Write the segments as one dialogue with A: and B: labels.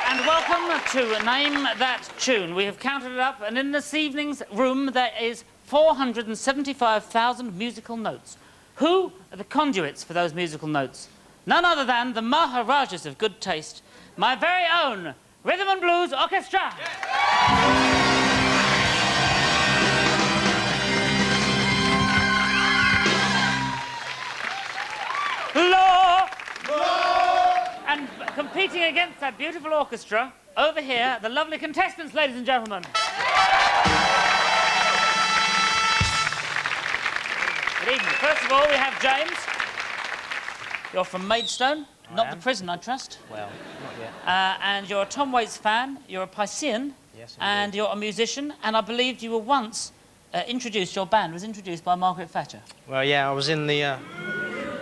A: and welcome to Name That Tune. We have counted it up, and in this evening's room there is 475,000 musical notes. Who are the conduits for those musical notes? None other than the Maharajas of good taste, my very own Rhythm and Blues Orchestra. Law! And competing against that beautiful orchestra, over here, the lovely contestants, ladies and gentlemen. Good evening. First of all, we have James. You're from Maidstone, not the prison, I trust.
B: Well, not yet.
A: And you're a Tom Waits fan, you're a Piscean,
B: yes,
A: and you're a musician, and I believed you were once your band was introduced by Margaret Thatcher.
B: Well, yeah, I was in the...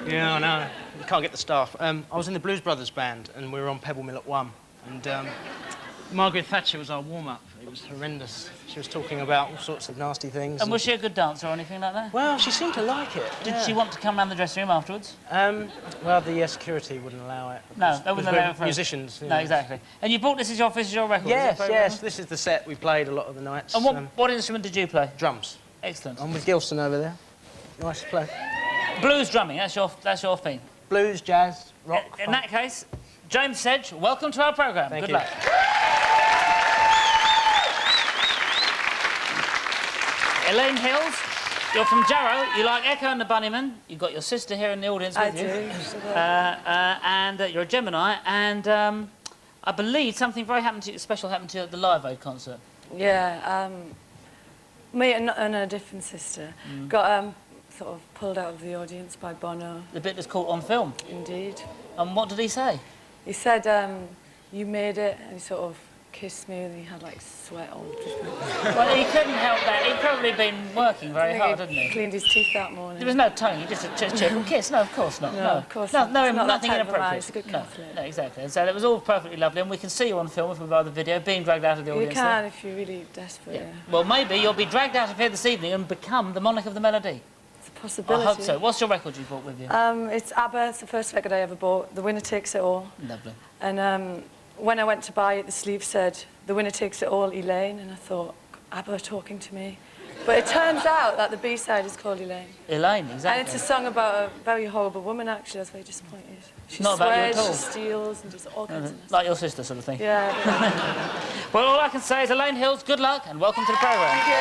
B: Yeah, I know. You can't get the staff. I was in the Blues Brothers band, and we were on Pebble Mill at 1. And Margaret Thatcher was our warm-up. It was horrendous. She was talking about all sorts of nasty things.
A: And was she a good dancer or anything like that?
B: Well, she seemed to like it.
A: Did she want to come round the dressing room afterwards?
B: Well, the security wouldn't allow it.
A: No, they wouldn't allow it for
B: musicians.
A: No, exactly. And you bought this as your record?
B: Yes, yes. This is the set we played a lot of the nights.
A: And what instrument did you play?
B: Drums.
A: Excellent.
B: I'm with Gilson over there. Nice to play.
A: Blues drumming, that's your theme.
B: Blues, jazz, rock.
A: In that case, James Sedge, welcome to our programme.
B: Thank
A: Good
B: you.
A: luck. Elaine Hills, you're from Jarrow. You like Echo and the Bunnymen. You've got your sister here in the audience with you. And you're a Gemini. And I believe something very special happened to you at the Live Aid concert.
C: Yeah, me and a different sister got sort of pulled out of the audience by Bono.
A: The bit that's caught on film?
C: Indeed.
A: And what did he say?
C: He said, you made it, and he sort of kissed me, and he had, like, sweat all over.
A: Well, he couldn't help that. He'd probably been working very hard, hadn't he?
C: Cleaned his teeth that morning.
A: There was no tongue, just a cheerful kiss. No, of course not.
C: No, of course
A: not.
C: not.
A: No, nothing
C: that type of
A: inappropriate.
C: man. He's a good Catholic.
A: No, exactly. And so it was all perfectly lovely, and we can see you on film if we buy the video, being dragged out of the audience.
C: You can
A: there.
C: if you're really desperate. Yeah.
A: Well, maybe you'll be dragged out of here this evening and become the monarch of the melody.
C: It's a possibility.
A: I hope so. What's your record you brought with you?
C: It's ABBA. It's the first record I ever bought. The Winner Takes It All.
A: Lovely.
C: And when I went to buy it, the sleeve said, "The winner takes it all, Elaine." And I thought, ABBA talking to me. But it turns out that the B-side is called Elaine.
A: Elaine, exactly.
C: And it's a song about a very horrible woman, actually. I was very disappointed. She
A: Not about you at
C: swears,
A: all.
C: she steals, and does all kinds of mess.
A: Like your sister sort of thing.
C: Yeah.
A: Well, all I can say is, Elaine Hills, good luck and welcome to the programme.
C: Thank you.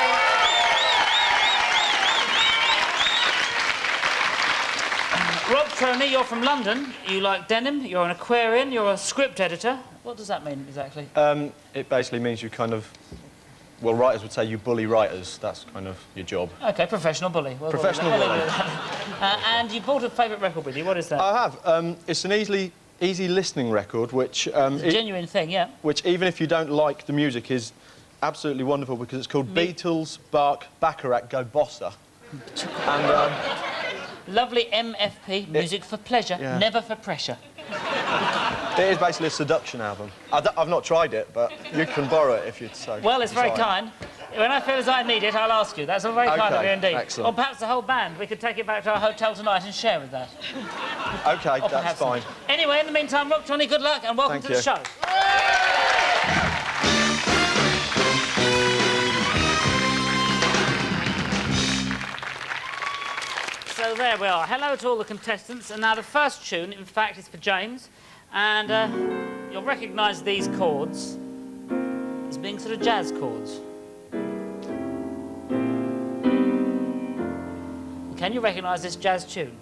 A: Rob Troney, you're from London. You like denim, you're an Aquarian, you're a script editor. What does that mean, exactly?
D: It basically means you kind of... Well, writers would say you bully writers. That's kind of your job.
A: OK, professional bully. Well,
D: professional bully.
A: And you bought a favourite record with you. What is that?
D: I have. It's an easy listening record, which...
A: it's a genuine thing, yeah.
D: Which, even if you don't like the music, is absolutely wonderful because it's called Beatles, Bach, Bacharach, Go Bossa. And...
A: Lovely MFP, music for pleasure, never for pressure.
D: It is basically a seduction album. I've not tried it, but you can borrow it if you'd so
A: Well, it's very kind. When I feel as I need it, I'll ask you. That's all very kind of you indeed.
D: Excellent.
A: Or perhaps the whole band. We could take it back to our hotel tonight and share with that.
D: OK, that's fine.
A: Anyway, in the meantime, Rob Troney, good luck and welcome to the show. So there we are. Hello to all the contestants. And now the first tune, in fact, is for James. And you'll recognise these chords as being sort of jazz chords. Can you recognise this jazz tune?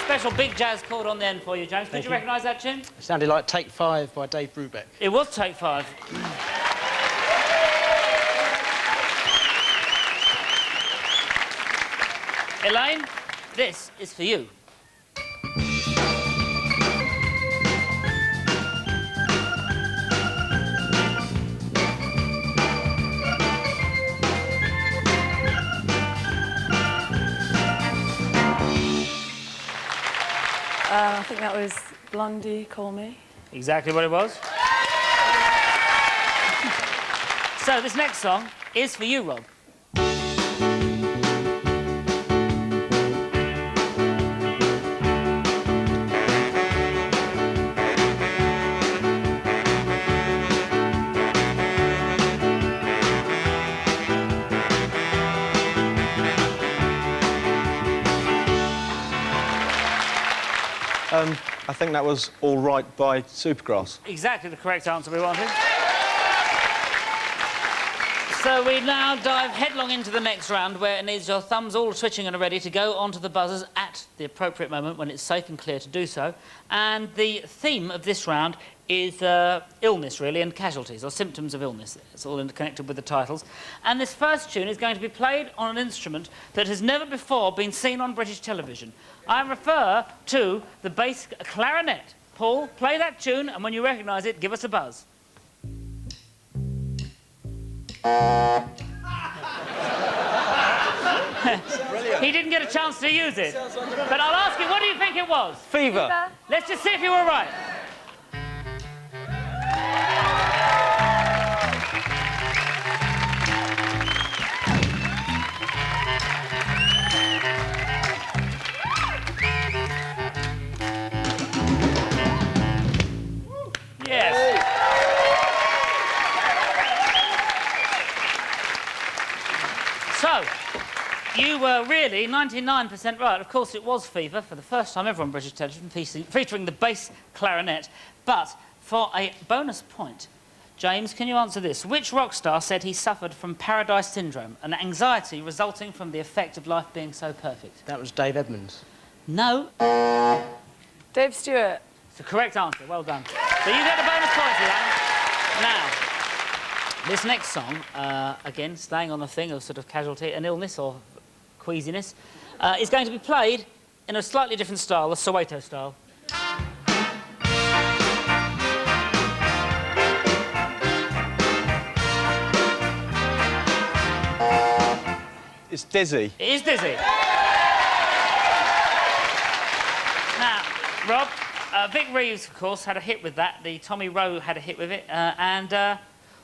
A: Special big jazz chord on the end for you, James. Did you recognise that tune?
B: It sounded like Take 5 by Dave Brubeck.
A: It was Take 5. Elaine, this is for you.
C: I think that was Blondie, Call Me.
A: Exactly what it was. So this next song is for you, Rob.
D: I think that was All Right by Supergrass.
A: Exactly the correct answer we wanted. So we now dive headlong into the next round, where it needs your thumbs all twitching and ready to go onto the buzzers at the appropriate moment when it's safe and clear to do so. And the theme of this round is illness, really, and casualties, or symptoms of illness. It's all interconnected with the titles. And this first tune is going to be played on an instrument that has never before been seen on British television. I refer to the bass clarinet. Paul, play that tune, and when you recognise it, give us a buzz. He didn't get a chance to use it. But I'll ask you, what do you think it was?
B: Fever.
A: Let's just see if you were right. Yes. So, you were really 99% right. Of course, it was Fever for the first time ever on British television, featuring the bass clarinet. But for a bonus point, James, can you answer this? Which rock star said he suffered from Paradise Syndrome, an anxiety resulting from the effect of life being so perfect?
B: That was Dave Edmunds.
A: No.
C: Dave Stewart.
A: It's the correct answer. Well done. So you get a bonus point for that. Now, this next song, again, staying on the thing of sort of casualty and illness or queasiness, is going to be played in a slightly different style, the Soweto style.
D: It's Dizzy.
A: It is Dizzy. Now, Rob, Vic Reeves, of course, had a hit with that. The Tommy Rowe had a hit with it.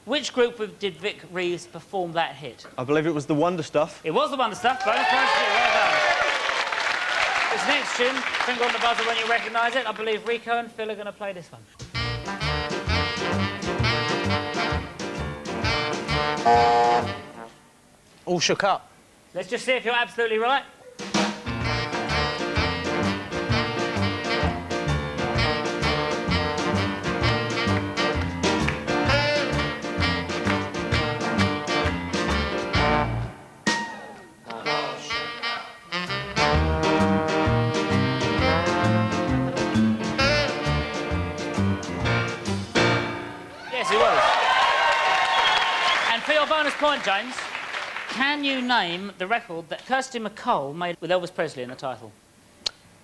A: Which group did Vic Reeves perform that hit?
D: I believe it was the Wonder Stuff.
A: It was the Wonder Stuff. Bonus points to you. Well done. This next tune, finger on the buzzer when you recognise it. I believe Rico and Phil are going to play this one.
B: All Shook Up.
A: Let's just see if you're absolutely right. Yes, it was. And for your bonus point, James, can you name the record that Kirsty MacColl made with Elvis Presley in the title?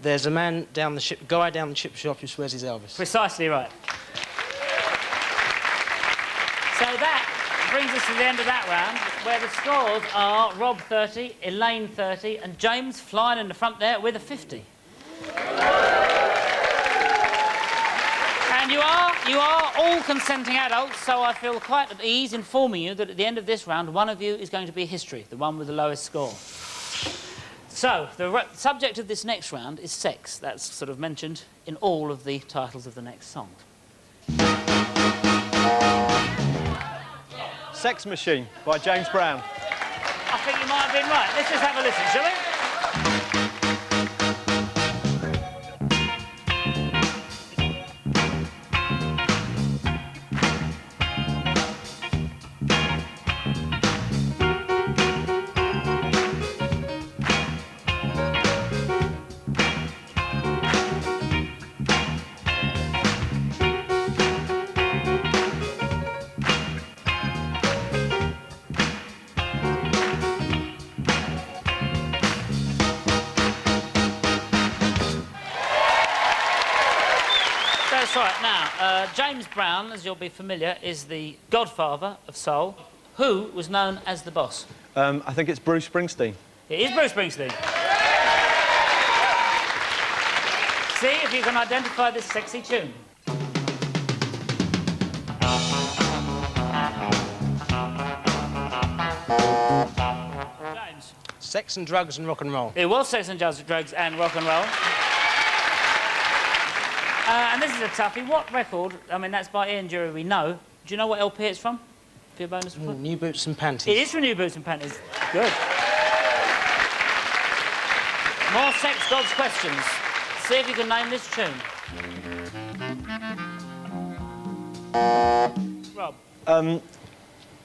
B: There's a man down the guy down the chip shop who swears he's Elvis.
A: Precisely right. So that brings us to the end of that round, where the scores are Rob 30, Elaine 30, and James flying in the front there with a 50. And you are all consenting adults, so I feel quite at ease informing you that at the end of this round, one of you is going to be history, the one with the lowest score. So, the subject of this next round is sex. That's sort of mentioned in all of the titles of the next song.
D: Sex Machine by James Brown.
A: I think you might have been right. Let's just have a listen, shall we? That's right. Now, James Brown, as you'll be familiar, is the godfather of soul. Who was known as the boss?
D: I think it's Bruce Springsteen.
A: It is Bruce Springsteen. See, if if you can identify this sexy tune. James.
B: Sex and drugs and rock and roll.
A: It was Sex and Drugs and Rock and Roll. And this is a toughie. What record? I mean, that's by Ian Dury, we know. Do you know what LP it's from? For your bonus point?
B: New Boots and Panties.
A: It is from New Boots and Panties. Good. More Sex Gods questions. See if you can name this tune. Rob.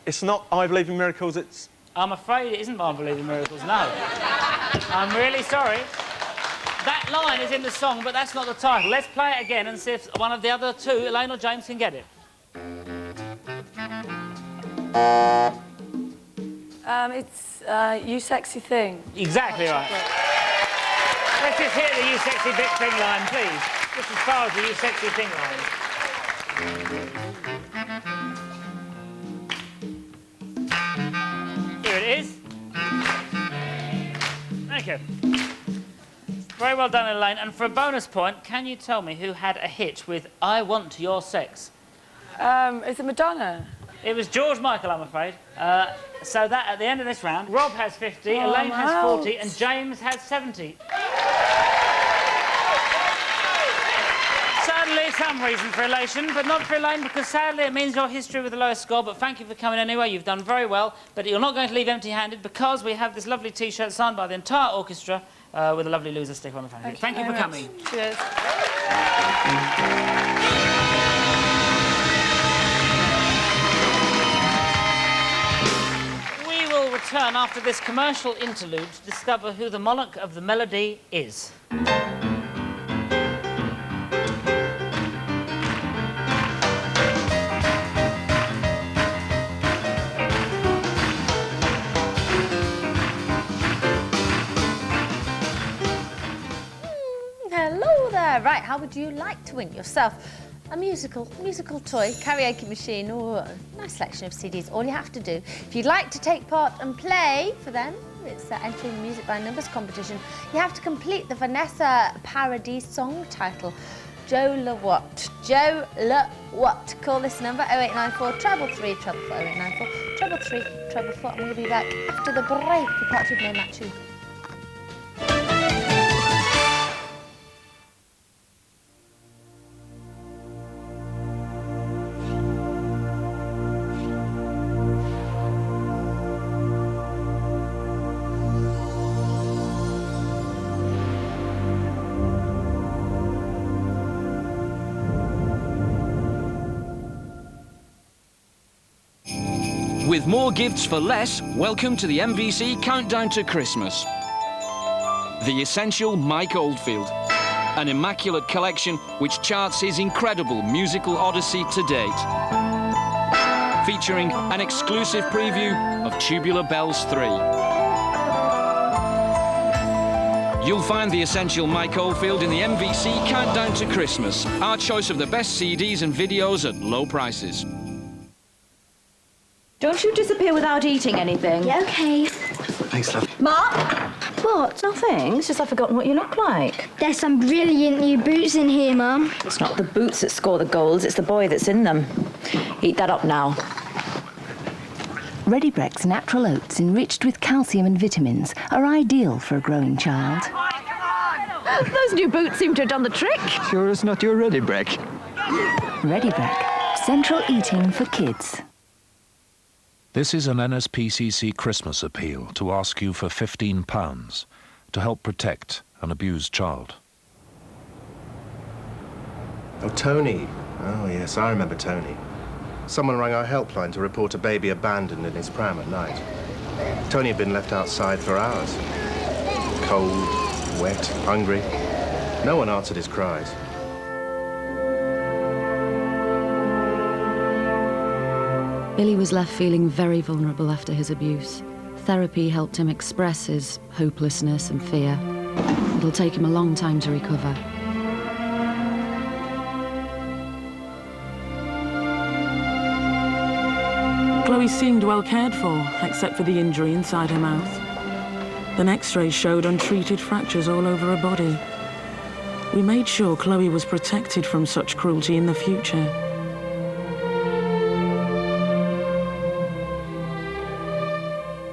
D: It's not I Believe in Miracles, it's...
A: I'm afraid it isn't I Believe in Miracles, no. I'm really sorry. That line is in the song, but that's not the title. Let's play it again and see if one of the other two, Elaine or James, can get it.
C: It's You Sexy Thing.
A: Exactly right. Let's just hear the You Sexy Big Thing line, please. Just as far as the You Sexy Thing line. Here it is. Thank you. Very well done, Elaine. And for a bonus point, can you tell me who had a hit with I Want Your Sex?
C: Is it Madonna?
A: It was George Michael, I'm afraid. So that, at the end of this round, Rob has 50, Elaine has 40, and James has 70. Certainly some reason for elation, but not for Elaine, because sadly it means your history with the lowest score, but thank you for coming anyway. You've done very well, but you're not going to leave empty-handed because we have this lovely T-shirt signed by the entire orchestra with a lovely loser sticker on the front. Thank you for coming.
C: Cheers.
A: We will return after this commercial interlude to discover who the monarch of the melody is.
E: Hello there. Right, how would you like to win yourself a musical toy, karaoke machine, or a nice selection of CDs? All you have to do, if you'd like to take part and play for them, it's entering the Music by Numbers competition. You have to complete the Vanessa Paradis song title, Joe Le What. Joe Le What. Call this number 0894 333 444 0894 333 444. I'm going to be back after the break for part 2 of Name That Tune.
F: With more gifts for less, welcome to the MVC Countdown to Christmas. The essential Mike Oldfield, an immaculate collection which charts his incredible musical odyssey to date. Featuring an exclusive preview of Tubular Bells 3. You'll find the essential Mike Oldfield in the MVC Countdown to Christmas, our choice of the best CDs and videos at low prices.
G: Don't you disappear without eating anything.
H: Yeah, OK.
D: Thanks, love.
G: Mark! What? Nothing. It's just I've forgotten what you look like.
H: There's some brilliant new boots in here, Mum.
G: It's not the boots that score the goals, it's the boy that's in them. Eat that up now.
I: Ready Breck's natural oats enriched with calcium and vitamins are ideal for a growing child.
G: Those new boots seem to have done the trick.
J: Sure it's not your Ready Breck?
I: Ready Breck, central eating for kids.
K: This is an NSPCC Christmas appeal to ask you for £15 to help protect an abused child.
L: Oh, Tony. Oh, yes, I remember Tony. Someone rang our helpline to report a baby abandoned in his pram at night. Tony had been left outside for hours. Cold, wet, hungry. No one answered his cries.
M: Billy was left feeling very vulnerable after his abuse. Therapy helped him express his hopelessness and fear. It'll take him a long time to recover.
N: Chloe seemed well cared for, except for the injury inside her mouth. The X-rays showed untreated fractures all over her body. We made sure Chloe was protected from such cruelty in the future.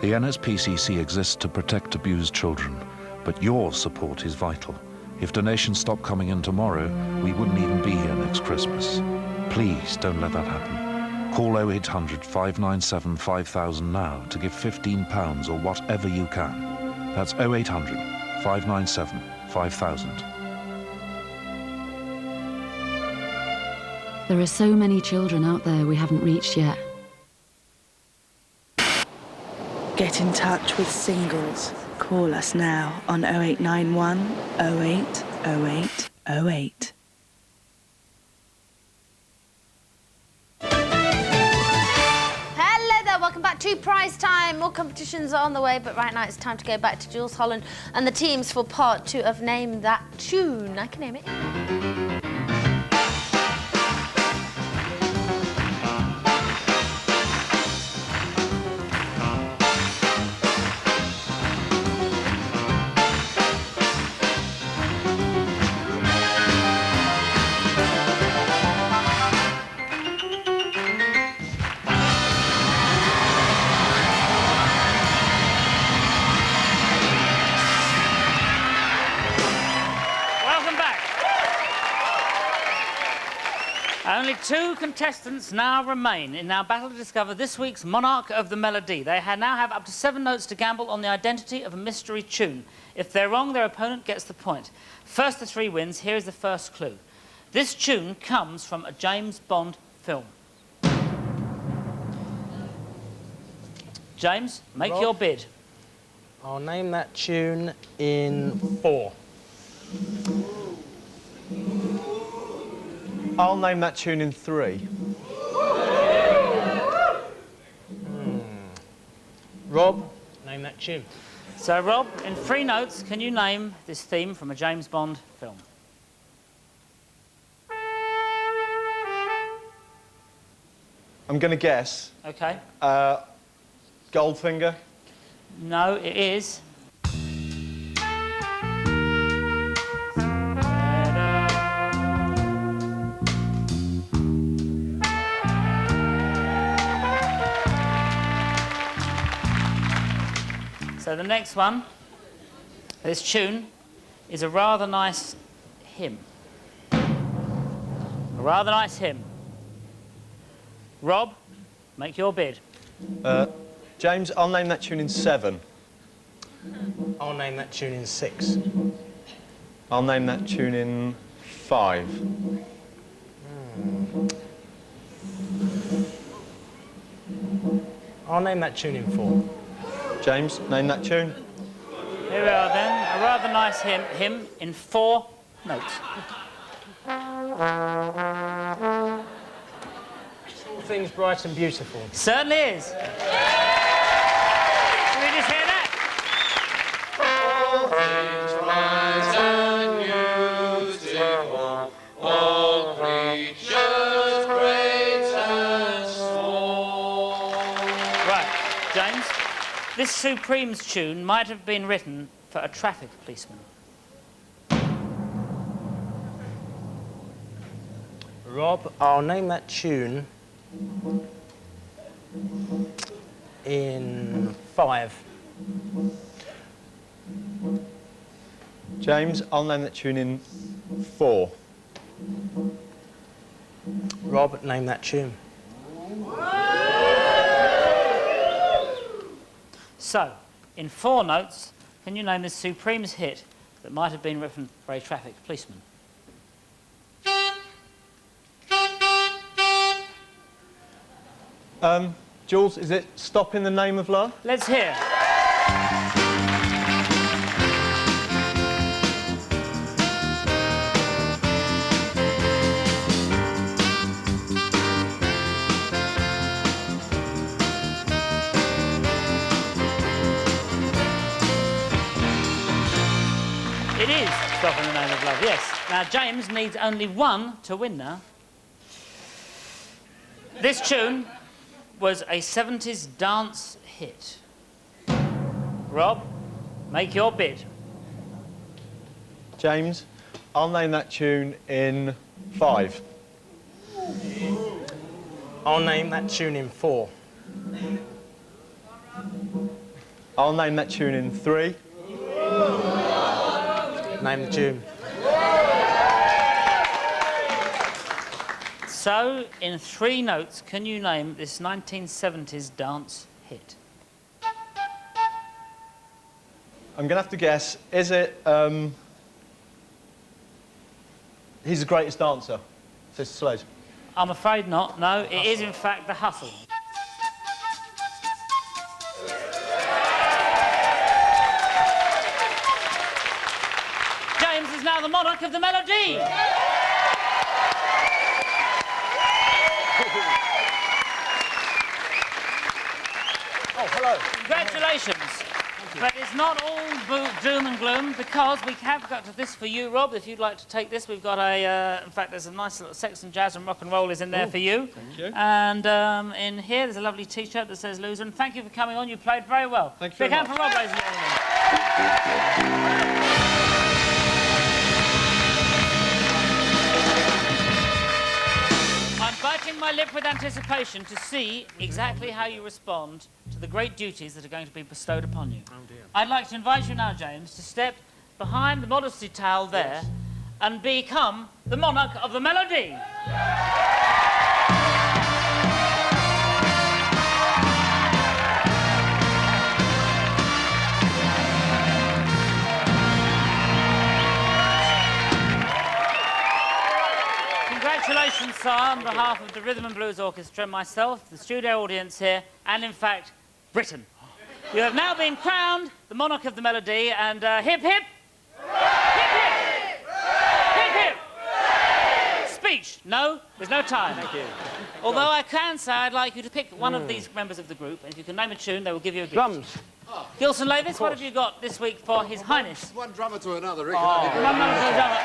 K: The NSPCC exists to protect abused children, but your support is vital. If donations stop coming in tomorrow, we wouldn't even be here next Christmas. Please don't let that happen. Call 0800 597 5000 now to give £15 or whatever you can. That's 0800 597 5000.
M: There are so many children out there we haven't reached yet.
O: Get in touch with singles. Call us now on 0891 08 08 08.
E: Hello there, welcome back to Prize Time. More competitions are on the way, but right now it's time to go back to Jules Holland and the teams for part 2 of Name That Tune. I can name it.
A: Only 2 contestants now remain in our battle to discover this week's monarch of the melody. They now have up to 7 notes to gamble on the identity of a mystery tune. If they're wrong, their opponent gets the point. First to 3 wins, here is the first clue. This tune comes from a James Bond film. James, make your bid.
B: I'll name that tune in 4.
D: I'll name that tune in 3.
B: Rob, name that tune.
A: So, Rob, in 3 notes, can you name this theme from a James Bond film?
D: I'm going to guess.
A: OK.
D: Goldfinger?
A: No, it is. So the next one, this tune, is a rather nice hymn. A rather nice hymn. Rob, make your bid.
D: James, I'll name that tune in 7.
B: I'll name that tune in 6.
D: I'll name that tune in 5.
B: I'll name that tune in 4.
D: James, name that tune.
A: Here we are then, a rather nice hymn in 4 notes.
B: All things bright and beautiful.
A: Certainly is. Can we just hear that?
P: All things bright and beautiful, all creatures great and small.
A: Right, James. This Supremes tune might have been written for a traffic policeman.
B: Rob, I'll name that tune in 5.
D: James, I'll name that tune in 4.
B: Rob, name that tune.
A: So, in 4 notes, can you name this Supremes hit that might have been written for a traffic policeman?
D: Jules, is it Stop in the Name of Love?
A: Let's hear. It is Stop in the Name of Love, yes. Now, James needs only 1 to win now. This tune was a 70s dance hit. Rob, make your bid.
D: James, I'll name that tune in 5.
B: I'll name that tune in 4.
D: I'll name that tune in 3.
B: Name the tune.
A: So, in 3 notes, can you name this 1970s dance hit?
D: I'm going to have to guess, is it, He's the Greatest Dancer, Sister Sledge?
A: I'm afraid not, no. It is, in fact, The Hustle. James is now the monarch of the melody.
B: Oh, hello.
A: Congratulations. But it's not all doom and gloom, because we have got this for you, Rob. If you'd like to take this, we've got a... in fact, there's a nice little sex and jazz and rock and roll is in there for you.
D: Thank you.
A: And in here, there's a lovely T-shirt that says loser. And thank you for coming on. You played very well.
D: Thank you
A: Big
D: very
A: hand for Rob, ladies and gentlemen. I'm biting my lip with anticipation to see exactly how you respond to the great duties that are going to be bestowed upon you.
B: Oh, dear.
A: I'd like to invite you now, James, to step behind the modesty towel there and become the monarch of the melody. Congratulations, sir, on behalf of the Rhythm and Blues Orchestra, myself, the studio audience here, and in fact, Britain. You have now been crowned the monarch of the melody, and hip hip! Hip hip! Hip hip! Speech? No, there's no time.
B: Thank you.
A: Although I can say I'd like you to pick one of these members of the group, and if you can name a tune, they will give you a gift.
B: Drums.
A: Gilson Lavis, what have you got this week for His Highness?
P: One drummer to another, Rick.
A: One drummer to another.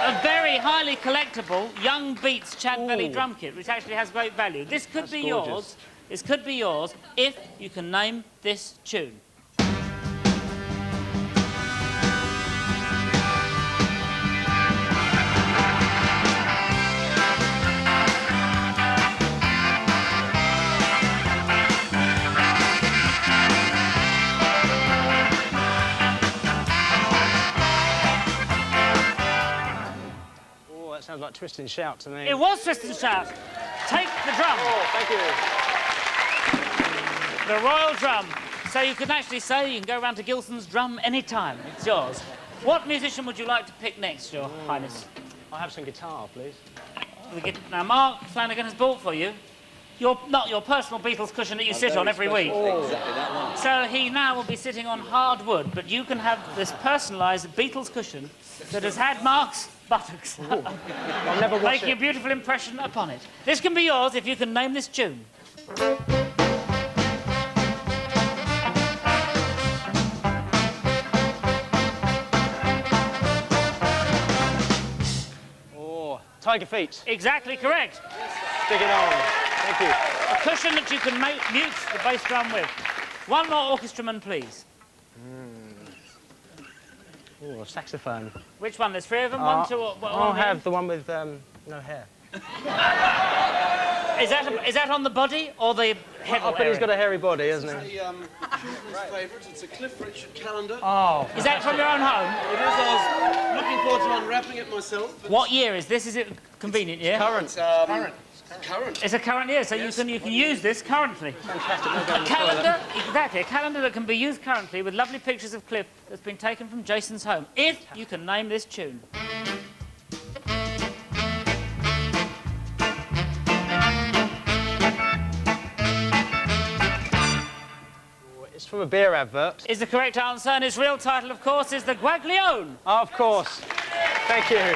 A: A very highly collectible Young Beats Chad Belly drum kit, which actually has great value. This could be yours. This could be yours if you can name this tune.
B: Oh, that sounds like Twist and Shout to me.
A: It was Twist and Shout. Take the drum.
B: Oh, thank you.
A: The royal drum. So you can actually say you can go round to Gilson's drum anytime. It's yours. What musician would you like to pick next, Your Highness?
B: I'll have some guitar, please.
A: Now, Mark Flanagan has bought for you not your personal Beatles cushion that you sit on every week.
P: Exactly that one.
A: So he now will be sitting on hard wood, but you can have this personalised Beatles cushion that has had Mark's buttocks.
B: I'll never watch
A: Making a beautiful impression upon it. This can be yours if you can name this tune.
B: Oh, Tiger Feet.
A: Exactly correct.
B: Stick it on. Thank you.
A: A cushion that you can mute the bass drum with. One more orchestraman, please.
B: Oh, saxophone.
A: Which one? There's 3 of them? 1, 2, or...
B: I'll have the one with no hair.
A: Is that on the body or the head?
B: I bet he's got a hairy body, hasn't he?
P: It's a children's favourite. It's a Cliff Richard calendar.
B: Oh.
A: Is that from your own home?
P: It is. I was looking forward to unwrapping it myself.
A: What year is this? Is it convenient year?
B: Current.
P: Current. Current.
A: It's a current year, so you can use this currently.
B: Fantastic.
A: A calendar, exactly, a calendar that can be used currently with lovely pictures of Cliff that's been taken from Jason's home. If you can name this tune.
B: It's from a beer advert.
A: Is the correct answer, and its real title, of course, is the Guaglione.
B: Oh, of course. Thank you.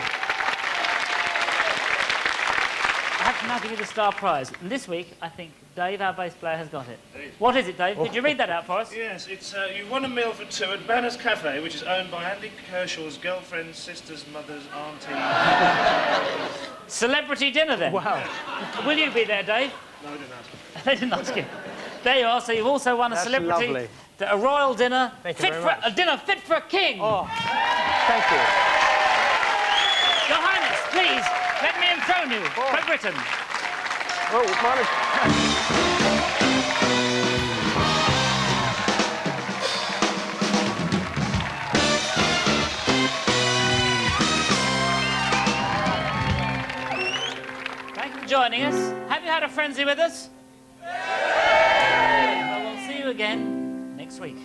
A: I have to now give you the star prize. And this week, I think Dave, our bass player, has got it. What is it, Dave? Could you read that out for us?
Q: Yes, it's you won a meal for 2 at Banner's Cafe, which is owned by Andy Kershaw's girlfriend's sister's mother's auntie.
A: Celebrity dinner, then.
B: Wow.
A: Will you be there, Dave?
Q: No, I didn't ask.
A: They didn't ask you. There you are. So you've also won a
B: That's
A: celebrity,
B: lovely.
A: a royal dinner,
B: Thank you very much.
A: a dinner fit for a king.
B: Oh, thank you.
A: telling you, Great Britain.
D: Oh, mine
A: Thank you for joining us. Have you had a frenzy with us? Well, we'll see you again next week.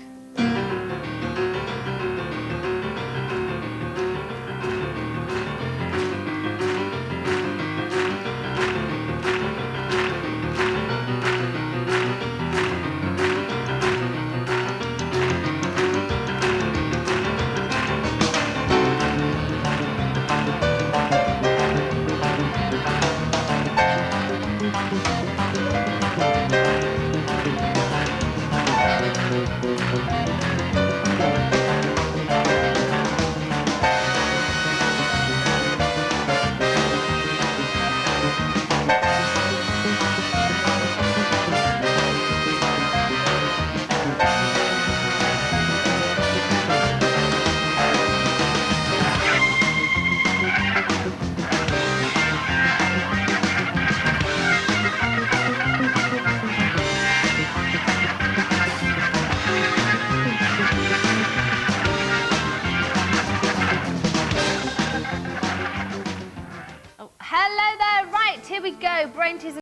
E: Hello there, right, here we go. Brain teaser